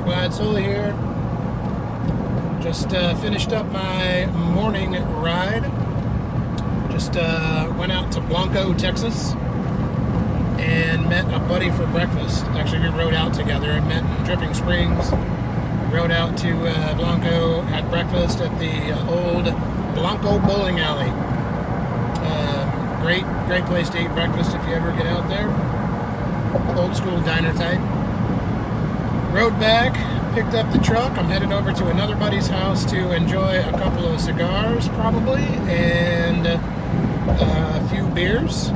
Glad Sully here. Just finished up my morning ride. Just went out to Blanco, Texas, and met a buddy for breakfast. Actually, we rode out together and met in Dripping Springs. Rode out to Blanco, had breakfast at the old Blanco bowling alley. Great place to eat breakfast if you ever get out there. Old school diner type. Rode back, picked up the truck. I'm headed over to another buddy's house to enjoy a couple of cigars probably, and a few beers.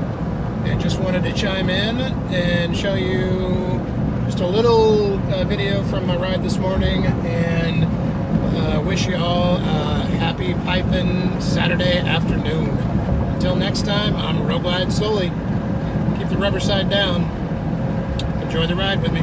And just wanted to chime in and show you just a little video from my ride this morning, and wish you all a happy piping Saturday afternoon. Until next time, I'm Glad Sully. Keep the rubber side down. Enjoy the ride with me.